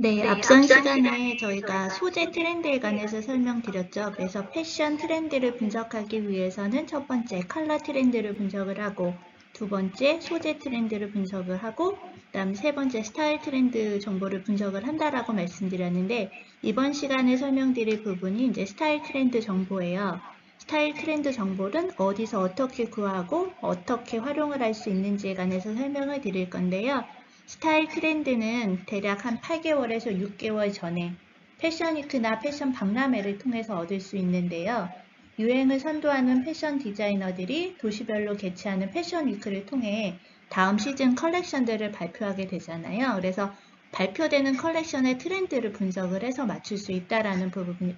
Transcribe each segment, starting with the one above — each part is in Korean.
네, 앞선 시간에 저희가 소재 트렌드에 관해서 설명드렸죠. 그래서 패션 트렌드를 분석하기 위해서는 첫 번째 컬러 트렌드를 분석을 하고, 두 번째 소재 트렌드를 분석을 하고, 그다음 세 번째 스타일 트렌드 정보를 분석을 한다라고 말씀드렸는데, 이번 시간에 설명드릴 부분이 이제 스타일 트렌드 정보예요. 스타일 트렌드 정보는 어디서 어떻게 구하고 어떻게 활용을 할 수 있는지에 관해서 설명을 드릴 건데요. 스타일 트렌드는 대략 한 8개월에서 6개월 전에 패션위크나 패션 박람회를 통해서 얻을 수 있는데요. 유행을 선도하는 패션 디자이너들이 도시별로 개최하는 패션위크를 통해 다음 시즌 컬렉션들을 발표하게 되잖아요. 그래서 발표되는 컬렉션의 트렌드를 분석을 해서 맞출 수 있다는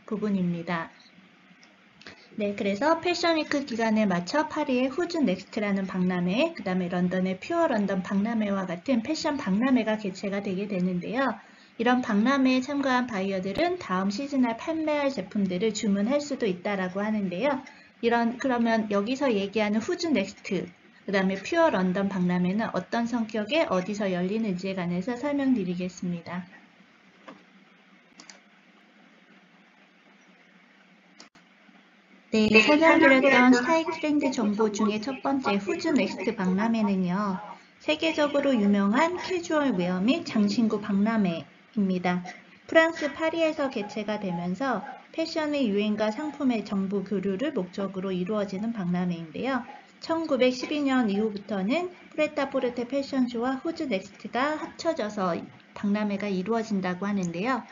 부분입니다. 네, 그래서 패션위크 기간에 맞춰 파리의 후즈 넥스트라는 박람회, 그 다음에 런던의 퓨어 런던 박람회와 같은 패션 박람회가 개최가 되게 되는데요. 이런 박람회에 참가한 바이어들은 다음 시즌에 판매할 제품들을 주문할 수도 있다라고 하는데요. 그러면 여기서 얘기하는 후즈 넥스트, 그 다음에 퓨어 런던 박람회는 어떤 성격에 어디서 열리는지에 관해서 설명드리겠습니다. 네, 설명드렸던 스타일 트렌드 정보 중에 첫 번째 후즈 넥스트 박람회는요. 세계적으로 유명한 캐주얼 웨어 및 장신구 박람회입니다. 프랑스 파리에서 개최가 되면서 패션의 유행과 상품의 정보 교류를 목적으로 이루어지는 박람회인데요. 1912년 이후부터는 프레타포르테 패션쇼와 후즈 넥스트가 합쳐져서 박람회가 이루어진다고 하는데요.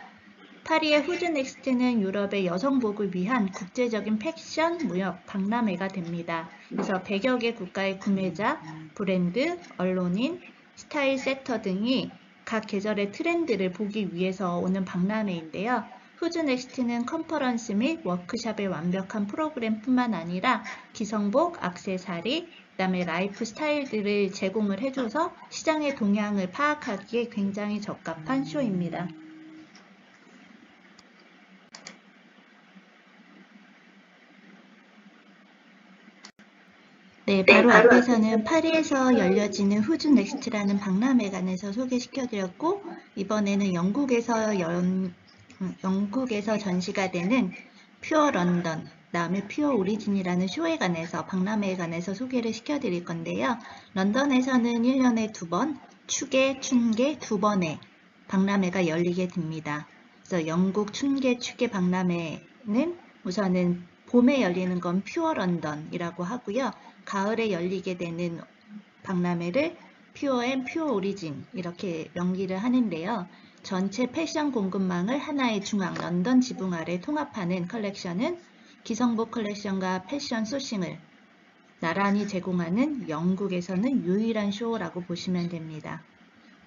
파리의 후즈 넥스트는 유럽의 여성복을 위한 국제적인 패션 무역 박람회가 됩니다. 그래서 100여 개 국가의 구매자, 브랜드, 언론인, 스타일 세터 등이 각 계절의 트렌드를 보기 위해서 오는 박람회인데요. 후즈 넥스트는 컨퍼런스 및 워크숍의 완벽한 프로그램뿐만 아니라 기성복, 액세서리, 그다음에 라이프 스타일들을 제공을 해줘서 시장의 동향을 파악하기에 굉장히 적합한 쇼입니다. 네, 바로 앞에서는 파리에서 열려지는 후즈 넥스트라는 박람회에 관해서 소개시켜드렸고, 이번에는 영국에서 전시가 되는 퓨어 런던, 그다음에 퓨어 오리진이라는 쇼에 관해서 박람회에 관해서 소개를 시켜드릴 건데요. 런던에서는 1년에 2번, 축계, 춘계 2번의 박람회가 열리게 됩니다. 그래서 영국 춘계, 축계 박람회는 우선은 봄에 열리는 건 퓨어 런던이라고 하고요. 가을에 열리게 되는 박람회를 퓨어 앤 퓨어 오리진 이렇게 명기를 하는데요. 전체 패션 공급망을 하나의 중앙 런던 지붕 아래 통합하는 컬렉션은 기성복 컬렉션과 패션 소싱을 나란히 제공하는 영국에서는 유일한 쇼라고 보시면 됩니다.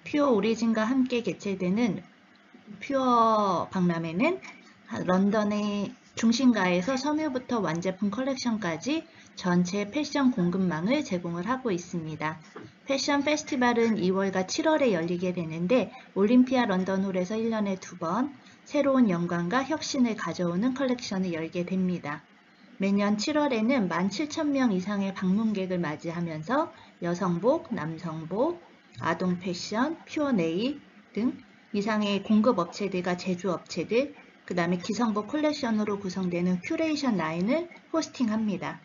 퓨어 오리진과 함께 개최되는 퓨어 박람회는 런던의 중심가에서 섬유부터 완제품 컬렉션까지 전체 패션 공급망을 제공을 하고 있습니다. 패션 페스티벌은 2월과 7월에 열리게 되는데 올림피아 런던홀에서 1년에 2번 새로운 영광과 혁신을 가져오는 컬렉션을 열게 됩니다. 매년 7월에는 17,000명 이상의 방문객을 맞이하면서 여성복, 남성복, 아동 패션, 퓨어 네일 등 이상의 공급업체들과 제조업체들, 그 다음에 기성복 컬렉션으로 구성되는 큐레이션 라인을 호스팅합니다.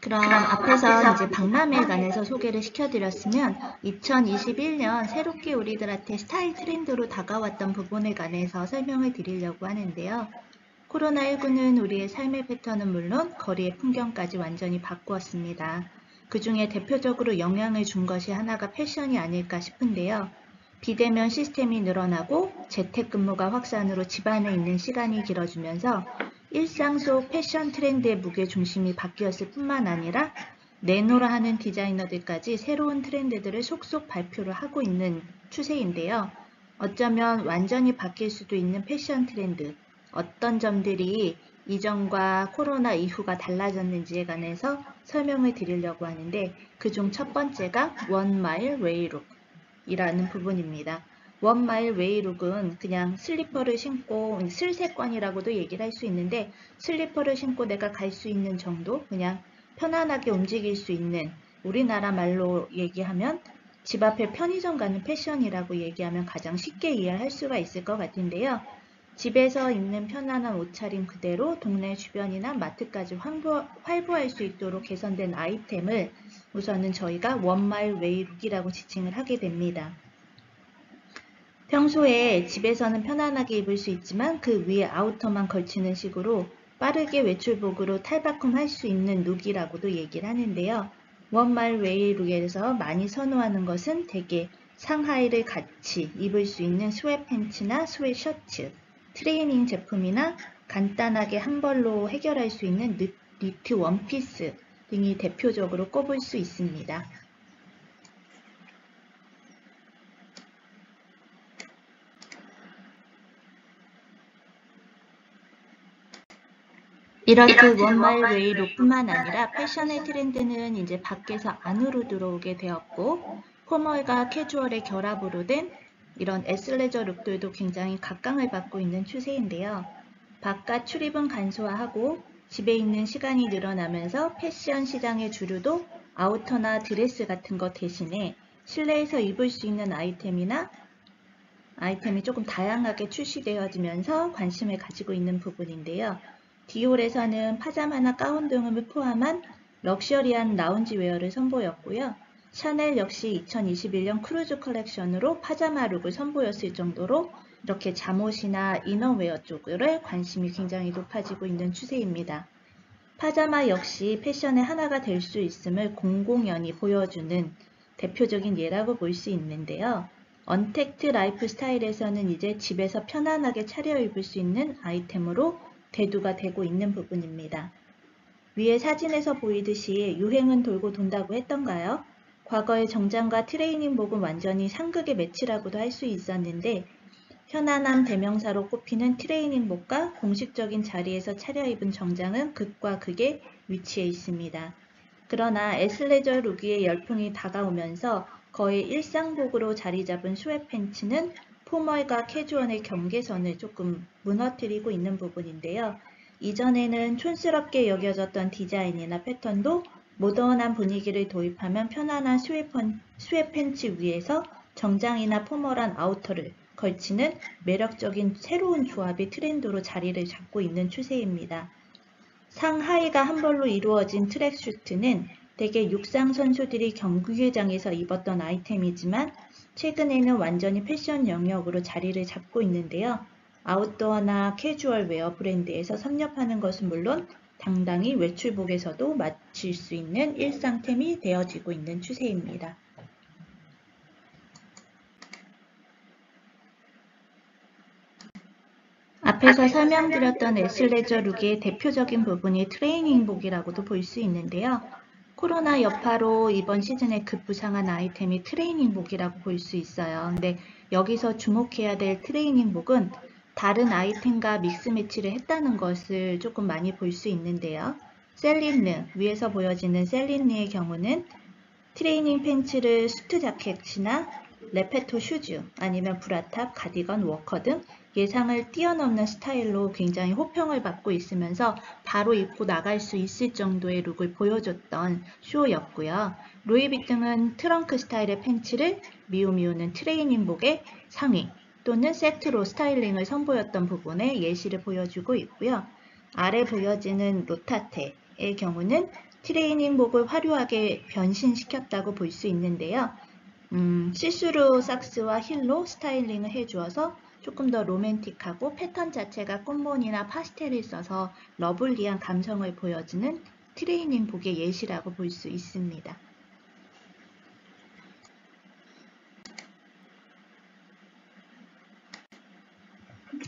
그럼 앞에서 이제 박람회에 관해서 소개를 시켜드렸으면 2021년 새롭게 우리들한테 스타일 트렌드로 다가왔던 부분에 관해서 설명을 드리려고 하는데요. 코로나19는 우리의 삶의 패턴은 물론 거리의 풍경까지 완전히 바꾸었습니다. 그 중에 대표적으로 영향을 준 것이 하나가 패션이 아닐까 싶은데요. 비대면 시스템이 늘어나고 재택근무가 확산으로 집안에 있는 시간이 길어지면서 일상 속 패션 트렌드의 무게중심이 바뀌었을 뿐만 아니라 내노라 하는 디자이너들까지 새로운 트렌드들을 속속 발표를 하고 있는 추세인데요. 어쩌면 완전히 바뀔 수도 있는 패션 트렌드, 어떤 점들이 이전과 코로나 이후가 달라졌는지에 관해서 설명을 드리려고 하는데 그중 첫 번째가 원 마일 웨이룩 이라는 부분입니다. 원 마일 웨이룩은 그냥 슬리퍼를 신고 슬세권이라고도 얘기를 할 수 있는데 슬리퍼를 신고 내가 갈 수 있는 정도 그냥 편안하게 움직일 수 있는 우리나라 말로 얘기하면 집 앞에 편의점 가는 패션이라고 얘기하면 가장 쉽게 이해할 수가 있을 것 같은데요. 집에서 입는 편안한 옷차림 그대로 동네 주변이나 마트까지 활보할 수 있도록 개선된 아이템을 우선은 저희가 원마일 웨이 룩이라고 지칭을 하게 됩니다. 평소에 집에서는 편안하게 입을 수 있지만 그 위에 아우터만 걸치는 식으로 빠르게 외출복으로 탈바꿈할 수 있는 룩이라고도 얘기를 하는데요. 원마일 웨이 룩에서 많이 선호하는 것은 대개 상하이를 같이 입을 수 있는 스웨트 팬츠나 스웨트 셔츠, 트레이닝 제품이나 간단하게 한 벌로 해결할 수 있는 니트 원피스 등이 대표적으로 꼽을 수 있습니다. 이렇듯 원마일 웨이룩뿐만 아니라 패션의 트렌드는 이제 밖에서 안으로 들어오게 되었고 포멀과 캐주얼의 결합으로 된 이런 애슬레저 룩들도 굉장히 각광을 받고 있는 추세인데요. 바깥 출입은 간소화하고 집에 있는 시간이 늘어나면서 패션 시장의 주류도 아우터나 드레스 같은 것 대신에 실내에서 입을 수 있는 아이템이 조금 다양하게 출시되어지면서 관심을 가지고 있는 부분인데요. 디올에서는 파자마나 가운 등을 포함한 럭셔리한 라운지 웨어를 선보였고요. 샤넬 역시 2021년 크루즈 컬렉션으로 파자마 룩을 선보였을 정도로 이렇게 잠옷이나 이너웨어 쪽으로 관심이 굉장히 높아지고 있는 추세입니다. 파자마 역시 패션의 하나가 될 수 있음을 공공연히 보여주는 대표적인 예라고 볼 수 있는데요. 언택트 라이프 스타일에서는 이제 집에서 편안하게 차려입을 수 있는 아이템으로 대두가 되고 있는 부분입니다. 위에 사진에서 보이듯이 유행은 돌고 돈다고 했던가요? 과거의 정장과 트레이닝복은 완전히 상극의 매치라고도 할 수 있었는데 편안한 대명사로 꼽히는 트레이닝복과 공식적인 자리에서 차려입은 정장은 극과 극에 위치해 있습니다. 그러나 애슬레저 룩의 열풍이 다가오면서 거의 일상복으로 자리 잡은 스웨트 팬츠는 포멀과 캐주얼의 경계선을 조금 무너뜨리고 있는 부분인데요. 이전에는 촌스럽게 여겨졌던 디자인이나 패턴도 모던한 분위기를 도입하면 편안한 스웨트 팬츠 위에서 정장이나 포멀한 아우터를 걸치는 매력적인 새로운 조합이 트렌드로 자리를 잡고 있는 추세입니다. 상하의가 한 벌로 이루어진 트랙슈트는 대개 육상 선수들이 경기장에서 입었던 아이템이지만 최근에는 완전히 패션 영역으로 자리를 잡고 있는데요. 아웃도어나 캐주얼 웨어 브랜드에서 섭렵하는 것은 물론 당당히 외출복에서도 맞출 수 있는 일상템이 되어지고 있는 추세입니다. 앞에서 설명드렸던 애슬레저 룩의 대표적인 부분이 트레이닝복이라고도 볼 수 있는데요. 코로나 여파로 이번 시즌에 급부상한 아이템이 트레이닝복이라고 볼 수 있어요. 근데 여기서 주목해야 될 트레이닝복은 다른 아이템과 믹스매치를 했다는 것을 조금 많이 볼 수 있는데요. 셀린느, 위에서 보여지는 셀린느의 경우는 트레이닝 팬츠를 수트 자켓이나 레페토 슈즈 아니면 브라탑, 가디건, 워커 등 예상을 뛰어넘는 스타일로 굉장히 호평을 받고 있으면서 바로 입고 나갈 수 있을 정도의 룩을 보여줬던 쇼였고요. 루이비통은 트렁크 스타일의 팬츠를 미우미우는 트레이닝복의 상의 또는 세트로 스타일링을 선보였던 부분에 예시를 보여주고 있고요. 아래 보여지는 로타테의 경우는 트레이닝복을 화려하게 변신시켰다고 볼 수 있는데요. 시스루 삭스와 힐로 스타일링을 해주어서 조금 더 로맨틱하고 패턴 자체가 꽃무늬나 파스텔을 써서 러블리한 감성을 보여주는 트레이닝복의 예시라고 볼 수 있습니다.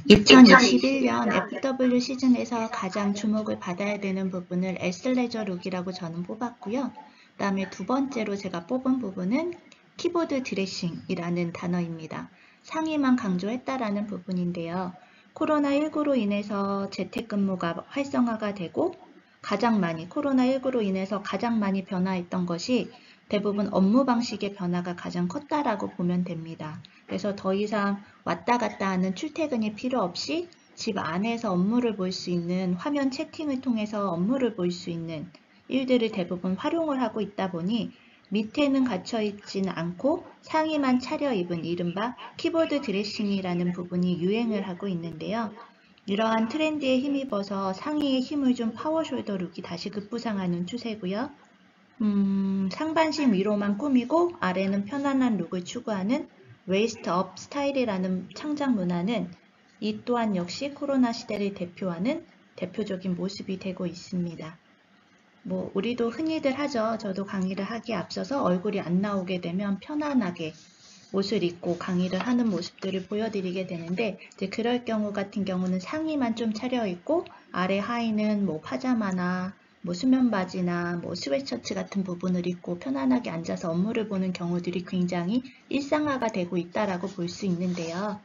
2021년 FW 시즌에서 가장 주목을 받아야 되는 부분을 애슬레저 룩이라고 저는 뽑았고요. 그 다음에 두 번째로 제가 뽑은 부분은 키보드 드레싱이라는 단어입니다. 상의만 강조했다라는 부분인데요. 코로나19로 인해서 재택근무가 활성화가 되고 코로나19로 인해서 가장 많이 변화했던 것이 대부분 업무 방식의 변화가 가장 컸다라고 보면 됩니다. 그래서 더 이상 왔다 갔다 하는 출퇴근이 필요 없이 집 안에서 업무를 볼 수 있는 화면 채팅을 통해서 업무를 볼 수 있는 일들을 대부분 활용을 하고 있다 보니 밑에는 갇혀있지는 않고 상의만 차려입은 이른바 키보드 드레싱이라는 부분이 유행을 하고 있는데요. 이러한 트렌드에 힘입어서 상의에 힘을 준 파워 숄더 룩이 다시 급부상하는 추세고요. 상반신 위로만 꾸미고 아래는 편안한 룩을 추구하는 웨이스트 업 스타일이라는 창작 문화는 이 또한 역시 코로나 시대를 대표하는 대표적인 모습이 되고 있습니다. 우리도 흔히들 하죠. 저도 강의를 하기에 앞서서 얼굴이 안 나오게 되면 편안하게 옷을 입고 강의를 하는 모습들을 보여드리게 되는데, 이제 그럴 경우 같은 경우는 상의만 좀 차려입고 아래 하의는 파자마나 수면 바지나 스웨트셔츠 같은 부분을 입고 편안하게 앉아서 업무를 보는 경우들이 굉장히 일상화가 되고 있다라고 볼 수 있는데요.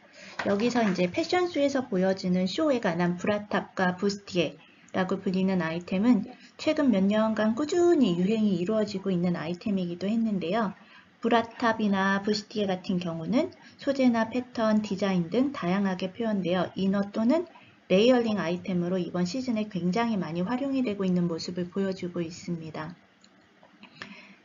여기서 이제 패션쇼에서 보여지는 쇼에 관한 브라탑과 부스티에라고 불리는 아이템은 최근 몇 년간 꾸준히 유행이 이루어지고 있는 아이템이기도 했는데요. 브라탑이나 부스티에 같은 경우는 소재나 패턴, 디자인 등 다양하게 표현되어 이너 또는 레이어링 아이템으로 이번 시즌에 굉장히 많이 활용이 되고 있는 모습을 보여주고 있습니다.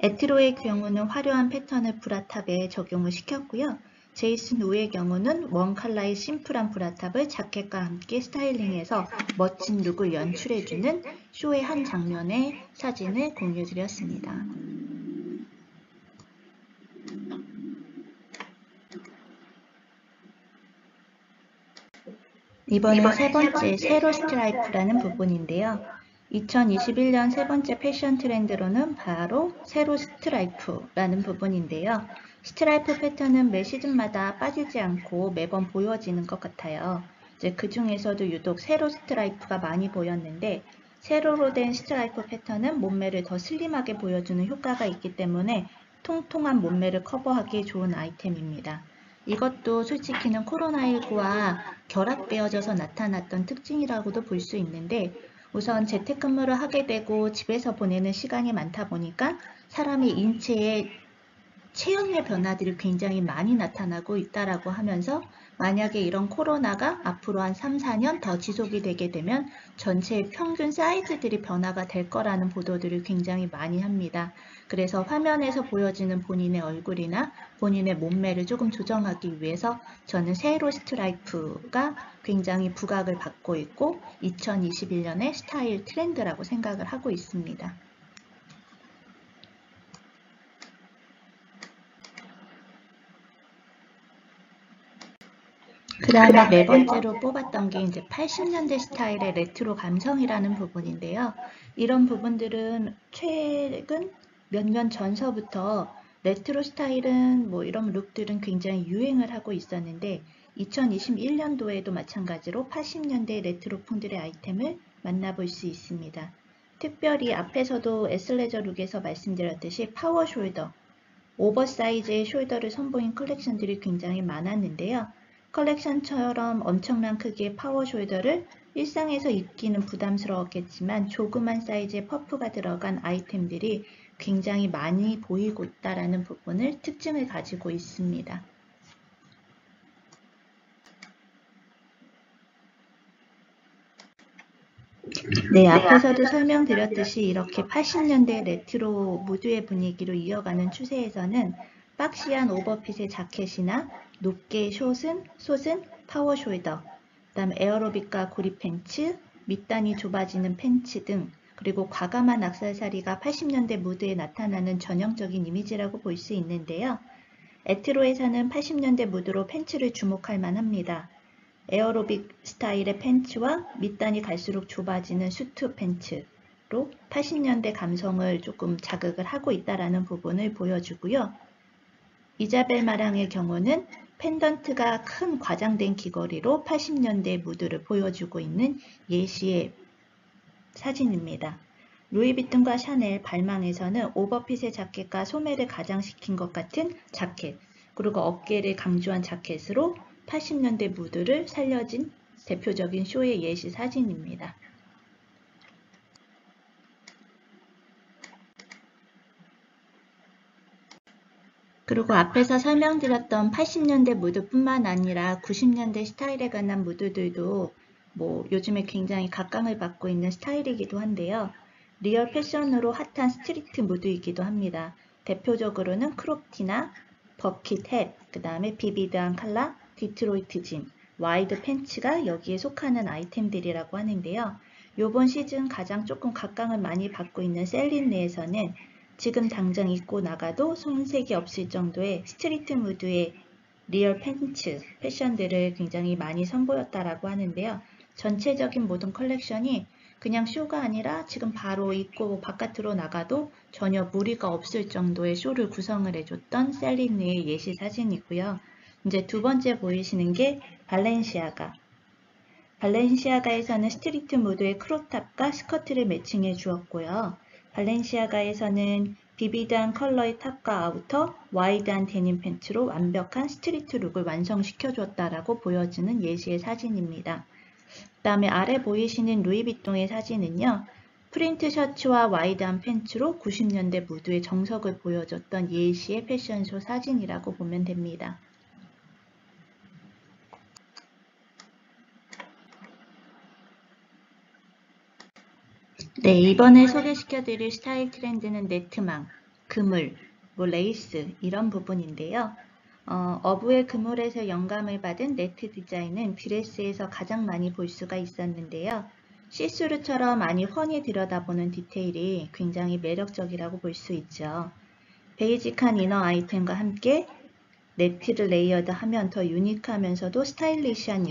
에트로의 경우는 화려한 패턴을 브라탑에 적용을 시켰고요. 제이슨 우의 경우는 원 컬러의 심플한 브라탑을 자켓과 함께 스타일링해서 멋진 룩을 연출해주는 쇼의 한 장면의 사진을 공유드렸습니다. 이번에 세 번째 세로 스트라이프라는 부분인데요. 2021년 세 번째 패션 트렌드로는 바로 세로 스트라이프라는 부분인데요. 스트라이프 패턴은 매 시즌마다 빠지지 않고 매번 보여지는 것 같아요. 이제 그 중에서도 유독 세로 스트라이프가 많이 보였는데, 세로로 된 스트라이프 패턴은 몸매를 더 슬림하게 보여주는 효과가 있기 때문에 통통한 몸매를 커버하기에 좋은 아이템입니다. 이것도 솔직히는 코로나19와 결합되어져서 나타났던 특징이라고도 볼 수 있는데, 우선 재택근무를 하게 되고 집에서 보내는 시간이 많다 보니까 사람이 인체에 체형의 변화들이 굉장히 많이 나타나고 있다라고 하면서, 만약에 이런 코로나가 앞으로 한 3, 4년 더 지속이 되게 되면 전체의 평균 사이즈들이 변화가 될 거라는 보도들을 굉장히 많이 합니다. 그래서 화면에서 보여지는 본인의 얼굴이나 본인의 몸매를 조금 조정하기 위해서 저는 세로 스트라이프가 굉장히 부각을 받고 있고 2021년의 스타일 트렌드라고 생각을 하고 있습니다. 그 다음에 네 번째로 뽑았던 게 이제 80년대 스타일의 레트로 감성이라는 부분인데요. 이런 부분들은 최근 몇 년 전서부터 레트로 스타일은 이런 룩들은 굉장히 유행을 하고 있었는데 2021년도에도 마찬가지로 80년대 레트로풍들의 아이템을 만나볼 수 있습니다. 특별히 앞에서도 애슬레저 룩에서 말씀드렸듯이 파워 숄더, 오버사이즈의 숄더를 선보인 컬렉션들이 굉장히 많았는데요. 컬렉션처럼 엄청난 크기의 파워 숄더를 일상에서 입기는 부담스러웠겠지만 조그만 사이즈의 퍼프가 들어간 아이템들이 굉장히 많이 보이고 있다는 부분을 특징을 가지고 있습니다. 네, 앞에서도 설명드렸듯이 이렇게 80년대 레트로 무드의 분위기로 이어가는 추세에서는 박시한 오버핏의 자켓이나 높게 숏은 파워 숄더, 그다음 에어로빅과 고리 팬츠, 밑단이 좁아지는 팬츠 등, 그리고 과감한 액세서리가 80년대 무드에 나타나는 전형적인 이미지라고 볼 수 있는데요. 에트로에서는 80년대 무드로 팬츠를 주목할 만합니다. 에어로빅 스타일의 팬츠와 밑단이 갈수록 좁아지는 수트 팬츠로 80년대 감성을 조금 자극을 하고 있다는 부분을 보여주고요. 이자벨 마랑의 경우는 펜던트가 큰 과장된 귀걸이로 80년대 무드를 보여주고 있는 예시의 사진입니다. 루이비통과 샤넬, 발망에서는 오버핏의 자켓과 소매를 가장시킨 것 같은 자켓, 그리고 어깨를 강조한 자켓으로 80년대 무드를 살려진 대표적인 쇼의 예시 사진입니다. 그리고 앞에서 설명드렸던 80년대 무드뿐만 아니라 90년대 스타일에 관한 무드들도 요즘에 굉장히 각광을 받고 있는 스타일이기도 한데요. 리얼 패션으로 핫한 스트리트 무드이기도 합니다. 대표적으로는 크롭티나 버킷햇, 그 다음에 비비드한 칼라, 디트로이트 진, 와이드 팬츠가 여기에 속하는 아이템들이라고 하는데요. 요번 시즌 가장 조금 각광을 많이 받고 있는 셀린 내에서는 지금 당장 입고 나가도 손색이 없을 정도의 스트리트 무드의 리얼 팬츠 패션들을 굉장히 많이 선보였다라고 하는데요. 전체적인 모든 컬렉션이 그냥 쇼가 아니라 지금 바로 입고 바깥으로 나가도 전혀 무리가 없을 정도의 쇼를 구성을 해줬던 셀린느의 예시 사진이고요. 이제 두 번째 보이시는 게 발렌시아가. 발렌시아가에서는 스트리트 무드의 크롭탑과 스커트를 매칭해 주었고요. 발렌시아가에서는 비비드한 컬러의 탑과 아우터, 와이드한 데님 팬츠로 완벽한 스트리트 룩을 완성시켜 줬다라고 보여지는 예시의 사진입니다. 그 다음에 아래 보이시는 루이비통의 사진은요. 프린트 셔츠와 와이드한 팬츠로 90년대 무드의 정석을 보여줬던 예시의 패션쇼 사진이라고 보면 됩니다. 네, 이번에 소개시켜드릴 스타일 트렌드는 네트망, 그물, 레이스 이런 부분인데요. 어부의 그물에서 영감을 받은 네트 디자인은 드레스에서 가장 많이 볼 수가 있었는데요. 시스루처럼 많이 훤히 들여다보는 디테일이 굉장히 매력적이라고 볼 수 있죠. 베이직한 이너 아이템과 함께 네트를 레이어드하면 더 유니크하면서도 스타일리시한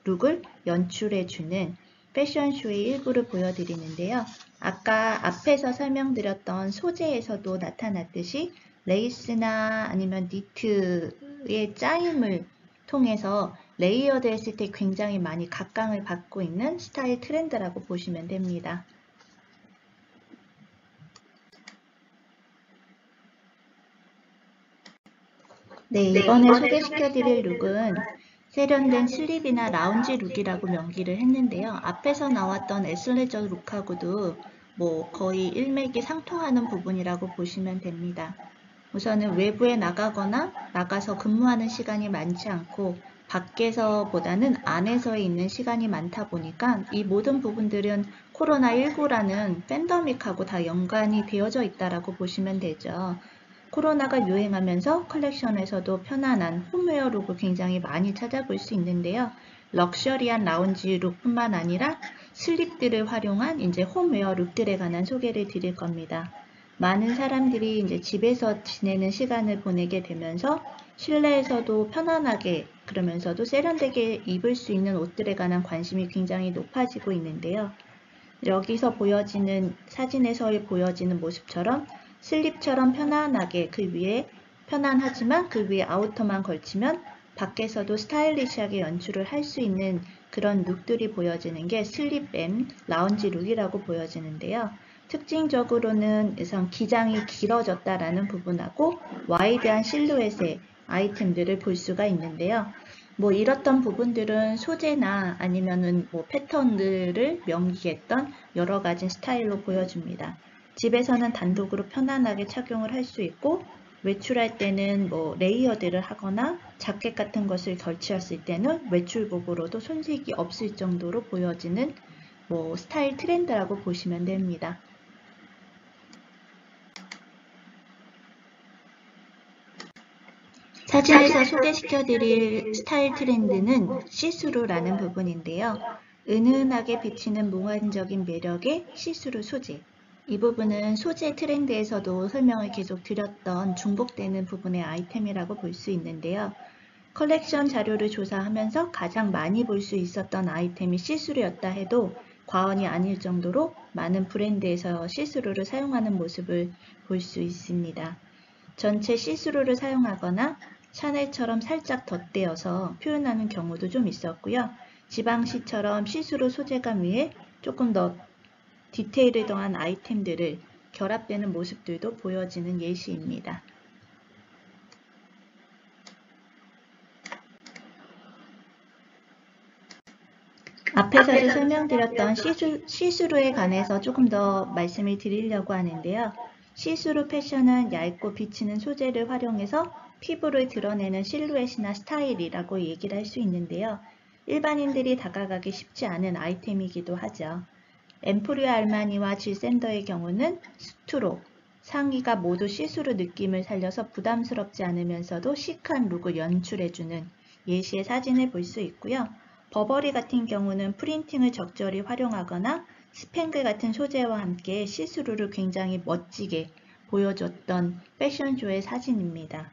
룩을 연출해주는 패션쇼의 일부를 보여드리는데요. 아까 앞에서 설명드렸던 소재에서도 나타났듯이 레이스나 아니면 니트의 짜임을 통해서 레이어드 했을 때 굉장히 많이 각광을 받고 있는 스타일 트렌드라고 보시면 됩니다. 네, 이번에 소개시켜드릴 룩은 세련된 슬립이나 라운지 룩이라고 명기를 했는데요. 앞에서 나왔던 애슬레저 룩하고도 거의 일맥이 상통하는 부분이라고 보시면 됩니다. 우선은 외부에 나가거나 나가서 근무하는 시간이 많지 않고 밖에서보다는 안에서 있는 시간이 많다 보니까 이 모든 부분들은 코로나19라는 팬데믹하고 다 연관이 되어져 있다라고 보시면 되죠. 코로나가 유행하면서 컬렉션에서도 편안한 홈웨어 룩을 굉장히 많이 찾아볼 수 있는데요. 럭셔리한 라운지 룩뿐만 아니라 슬립들을 활용한 이제 홈웨어 룩들에 관한 소개를 드릴 겁니다. 많은 사람들이 이제 집에서 지내는 시간을 보내게 되면서 실내에서도 편안하게 그러면서도 세련되게 입을 수 있는 옷들에 관한 관심이 굉장히 높아지고 있는데요. 여기서 보여지는 사진에서 보여지는 모습처럼 슬립처럼 편안하게 그 위에 편안하지만 그 위에 아우터만 걸치면 밖에서도 스타일리시하게 연출을 할 수 있는 그런 룩들이 보여지는 게 슬립&, 라운지 룩이라고 보여지는데요. 특징적으로는 우선 기장이 길어졌다라는 부분하고 와이드한 실루엣의 아이템들을 볼 수가 있는데요. 이렇던 부분들은 소재나 아니면은 패턴들을 명기했던 여러 가지 스타일로 보여줍니다. 집에서는 단독으로 편안하게 착용을 할 수 있고 외출할 때는 레이어드를 하거나 자켓 같은 것을 걸치었을 때는 외출복으로도 손색이 없을 정도로 보여지는 스타일 트렌드라고 보시면 됩니다. 사진에서 소개시켜드릴 스타일 트렌드는 시스루라는 부분인데요. 은은하게 비치는 몽환적인 매력의 시스루 소재. 이 부분은 소재 트렌드에서도 설명을 계속 드렸던 중복되는 부분의 아이템이라고 볼 수 있는데요. 컬렉션 자료를 조사하면서 가장 많이 볼 수 있었던 아이템이 시스루였다 해도 과언이 아닐 정도로 많은 브랜드에서 시스루를 사용하는 모습을 볼 수 있습니다. 전체 시스루를 사용하거나 샤넬처럼 살짝 덧대어서 표현하는 경우도 좀 있었고요. 지방시처럼 시스루 소재감 위에 조금 더 디테일을 더한 아이템들을 결합되는 모습들도 보여지는 예시입니다. 앞에서도 설명드렸던 시스루에 관해서 조금 더 말씀을 드리려고 하는데요. 시스루 패션은 얇고 비치는 소재를 활용해서 피부를 드러내는 실루엣이나 스타일이라고 얘기를 할 수 있는데요. 일반인들이 다가가기 쉽지 않은 아이템이기도 하죠. 엠포리오 알마니와 질 샌더의 경우는 수트로, 상의가 모두 시스루 느낌을 살려서 부담스럽지 않으면서도 시크한 룩을 연출해주는 예시의 사진을 볼 수 있고요. 버버리 같은 경우는 프린팅을 적절히 활용하거나 스팽글 같은 소재와 함께 시스루를 굉장히 멋지게 보여줬던 패션쇼의 사진입니다.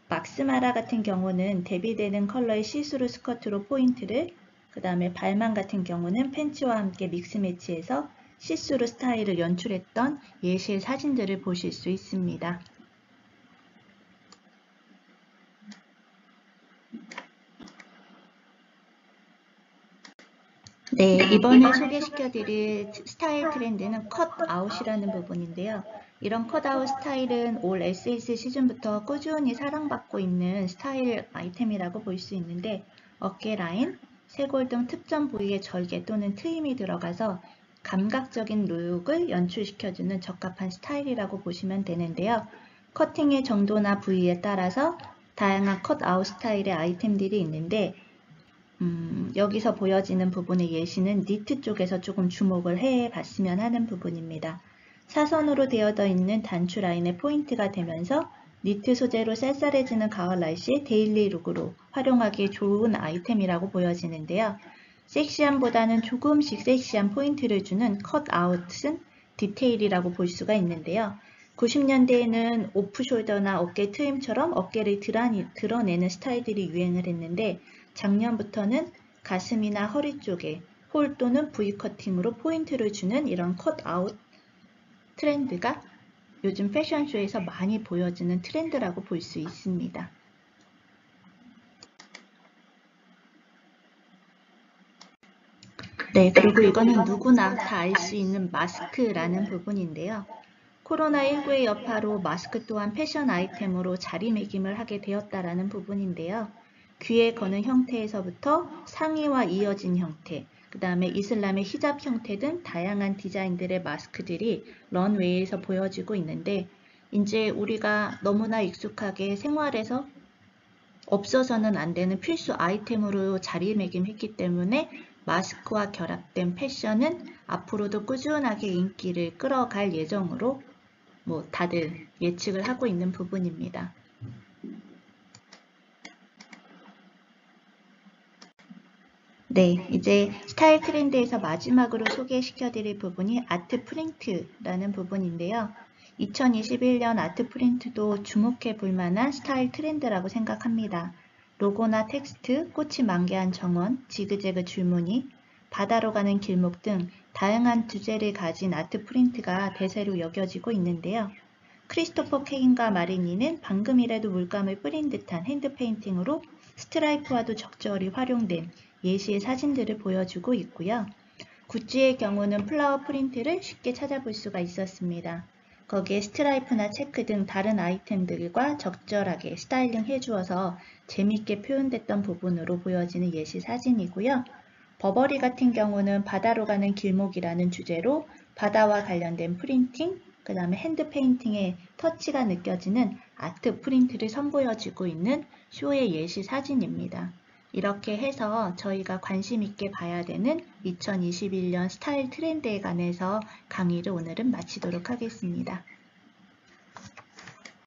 막스마라 같은 경우는 대비되는 컬러의 시스루 스커트로 포인트를, 그 다음에 발만 같은 경우는 팬츠와 함께 믹스 매치해서 시스루 스타일을 연출했던 예시의 사진들을 보실 수 있습니다. 네, 이번에 소개시켜드릴 스타일 트렌드는 컷아웃이라는 부분인데요. 이런 컷아웃 스타일은 올 SS 시즌부터 꾸준히 사랑받고 있는 스타일 아이템이라고 볼 수 있는데, 어깨 라인, 쇄골 등 특정 부위에 절개 또는 트임이 들어가서 감각적인 룩을 연출시켜주는 적합한 스타일이라고 보시면 되는데요. 커팅의 정도나 부위에 따라서 다양한 컷아웃 스타일의 아이템들이 있는데, 여기서 보여지는 부분의 예시는 니트 쪽에서 조금 주목을 해봤으면 하는 부분입니다. 사선으로 되어져 있는 단추 라인의 포인트가 되면서 니트 소재로 쌀쌀해지는 가을 날씨에 데일리 룩으로 활용하기 좋은 아이템이라고 보여지는데요. 섹시함보다는 조금씩 섹시한 포인트를 주는 컷아웃은 디테일이라고 볼 수가 있는데요. 90년대에는 오프숄더나 어깨 트임처럼 어깨를 드러내는 스타일들이 유행을 했는데, 작년부터는 가슴이나 허리 쪽에 홀 또는 V 커팅으로 포인트를 주는 이런 컷아웃 트렌드가 요즘 패션쇼에서 많이 보여지는 트렌드라고 볼 수 있습니다. 네, 그리고 이거는 누구나 다 알 수 있는 마스크라는 부분인데요. 코로나19의 여파로 마스크 또한 패션 아이템으로 자리매김을 하게 되었다라는 부분인데요. 귀에 거는 형태에서부터 상의와 이어진 형태, 그 다음에 이슬람의 히잡 형태 등 다양한 디자인들의 마스크들이 런웨이에서 보여지고 있는데, 이제 우리가 너무나 익숙하게 생활에서 없어서는 안 되는 필수 아이템으로 자리매김했기 때문에 마스크와 결합된 패션은 앞으로도 꾸준하게 인기를 끌어갈 예정으로 다들 예측을 하고 있는 부분입니다. 네, 이제 스타일 트렌드에서 마지막으로 소개시켜드릴 부분이 아트 프린트라는 부분인데요. 2021년 아트 프린트도 주목해 볼 만한 스타일 트렌드라고 생각합니다. 로고나 텍스트, 꽃이 만개한 정원, 지그재그 줄무늬, 바다로 가는 길목 등 다양한 주제를 가진 아트 프린트가 대세로 여겨지고 있는데요. 크리스토퍼 케인과 마리니는 방금이라도 물감을 뿌린 듯한 핸드 페인팅으로 스트라이프와도 적절히 활용된 예시의 사진들을 보여주고 있고요. 구찌의 경우는 플라워 프린트를 쉽게 찾아볼 수가 있었습니다. 거기에 스트라이프나 체크 등 다른 아이템들과 적절하게 스타일링 해주어서 재미있게 표현됐던 부분으로 보여지는 예시 사진이고요. 버버리 같은 경우는 바다로 가는 길목이라는 주제로 바다와 관련된 프린팅, 그 다음에 핸드 페인팅의 터치가 느껴지는 아트 프린트를 선보여주고 있는 쇼의 예시 사진입니다. 이렇게 해서 저희가 관심 있게 봐야 되는 2021년 스타일 트렌드에 관해서 강의를 오늘은 마치도록 하겠습니다.